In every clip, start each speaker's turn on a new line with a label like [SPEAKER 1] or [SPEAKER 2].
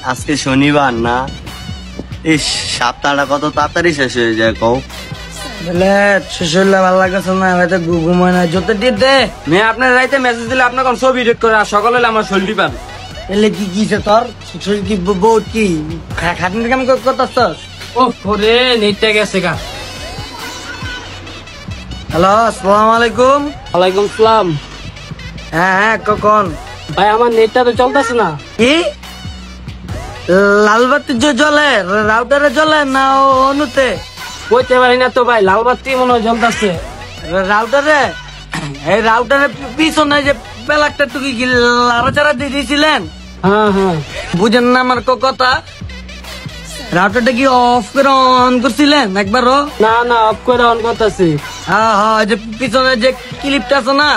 [SPEAKER 1] আজকে শনিবার না? ইস, সপ্তাহটা কত তাড়াতাড়ি শেষ হয়ে যায় কও।
[SPEAKER 2] বলে শেষ হইলে ভালো লাগছে না, হয়তো ঘুমায় না যত টিপ দে।
[SPEAKER 3] মেয়ে আপনার রাইতে মেসেজ দিলে আপনার কোন ছবি এডিট করে আর সকালে আমার শরীরটি পান।
[SPEAKER 2] এলে কি কিছে তোর শরীর কি বহুত কি খাটনি কাম করতেছস?
[SPEAKER 3] ও করে নেটটা গেছে গা।
[SPEAKER 2] হ্যালো, আসসালামু আলাইকুম।
[SPEAKER 3] ওয়ালাইকুম সালাম।
[SPEAKER 2] হ্যাঁ হ্যাঁ, কখন?
[SPEAKER 3] ভাই আমার নেটটা তো চলতেছে না।
[SPEAKER 2] কি লাল বাতি জ্বলে রাউটারে জ্বলে না অনুতে?
[SPEAKER 3] বলতে পারি না তো ভাই, লাল বাতি মনে হয় জ্বলতেছে।
[SPEAKER 2] রাউটারে এই রাউটারের পিছনে যে প্লাগটা টুকি কি লাড়াচাড়া দিয়ে দিয়েছিলেন?
[SPEAKER 3] হ্যাঁ হ্যাঁ,
[SPEAKER 2] বুঝেন না আমার কথা? রাউটারটা কি অফ করে অন করছিলেন একবারও?
[SPEAKER 3] না না, অফ করে অন করতেছি।
[SPEAKER 2] হ্যাঁ হ্যাঁ, যে পিছনে যে ক্লিপটা আছে না,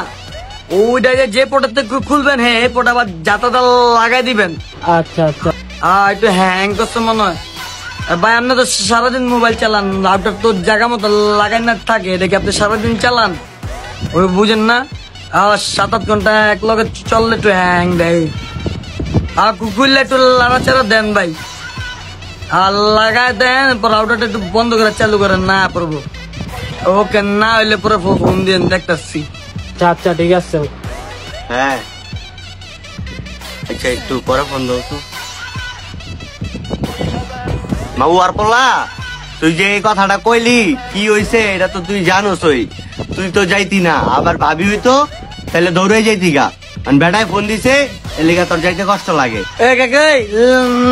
[SPEAKER 2] ওইটা যে পোটাতে খুলবেন, হ্যাঁ এই পোটা আবার যাতাটা লাগাই দিবেন।
[SPEAKER 3] আচ্ছা আচ্ছা।
[SPEAKER 2] একটু হ্যাং করছে মনে হয়। ভাই আপনি তো সারাদিন মোবাইল চালান, রাউটার তো জায়গা মতো লাগাই না থাকে, এটা কি আপনি সারাদিন চালান? ওই বুঝেন না? 7-8 ঘন্টা এক লগে চললে একটু হ্যাং দেয়। খুললে একটু লাড়াচাড়া দেন ভাই, আর লাগাই দেন, রাউটারটা একটু বন্ধ করে চালু করেন না পড়বো। ওকে, না হইলে পরে ফোন দিয়ে দেখতেছি।
[SPEAKER 3] আচ্ছা আচ্ছা, ঠিক আছে।
[SPEAKER 1] হ্যাঁ আচ্ছা, একটু পরে ফোন দাও তো। মাউ আর পড়লা, তুই যে এই কথাটা কইলি কি হইছে এটা তো তুই জানোসই। তুই তো যাইতি না, আবার ভাবি হইতো তাহলে দৌড়ে যাইতি গা। বেটায় ফোন দিছে, এলিগা তোর যাইতে কষ্ট লাগে।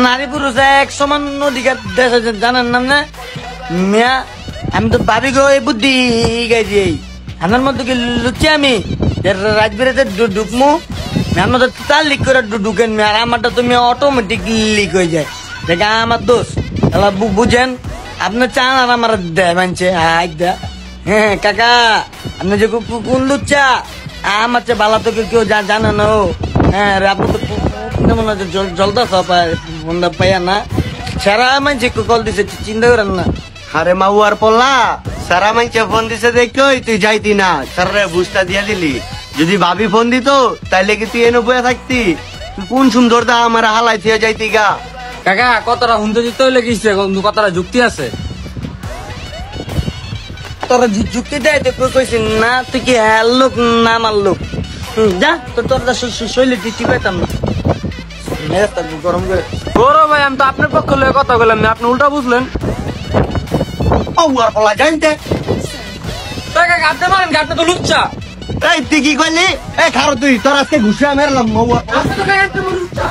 [SPEAKER 2] নারী পুরুষ এক সমান অধিকার দেশ আছে, জানেন না? মিয়া আমি তো ভাবি গো এই বুদ্ধি গাই দিই, আমার মধ্যে কি লুচি আমি রাত বেড়েতে ঢুকমু, আমার মধ্যে তার লিক করে ঢুকেন, আর আমারটা তুমি অটোমেটিক লিক হয়ে যায়। দেখা আমার দোষ বুঝেন? আপনি চান আর আমার দেয় মানছে হ্যাঁ কাকা, আপনি যে কোন লুচ্চা আমার চেয়ে ভালো তো কেউ জানে না। ও হ্যাঁ, আপনি তো মনে হচ্ছে জলদা ফোনটা পাইয়া না, সারা মানছে কল দিছে, চিন্তা করেন না।
[SPEAKER 1] আরে মাউ আর পড়লা, সারা মাইছে ফোন দিছে দেখই তুই যাইতি না, সারা বুঝটা দিয়া দিলি। যদি ভাবি ফোন দিত তাইলে কি তুই এনে বয়ে থাকতি? তুই কোন সুন্দর দা আমার হালাই থিয়ে যাইতি গা।
[SPEAKER 3] কাকা কতটা হুন্দে দিতে হইলে গেছে, কতটা যুক্তি আছে।
[SPEAKER 2] তোরা যুক্তি দেয় তো কইছি না, তুই কি হ্যাঁ লোক না আমার লোক? যা তোর শৈলী টিপি পাইতাম না, মেজাজটা গরম করে।
[SPEAKER 3] গৌরব ভাই, আমি তো আপনার পক্ষ লয়ে কথা বললাম না, আপনি উল্টা বুঝলেন।
[SPEAKER 1] মাউ আর পড়লা জানতে
[SPEAKER 3] কাকা আপনি মারেন, আপনি তো লুচ্চা।
[SPEAKER 1] এই তুই কি করলি? এই খারো তুই, তোর আজকে ঘুষে মেরলাম। মাউ আর
[SPEAKER 3] আপনি তো কাকা একটা লুচ্চা।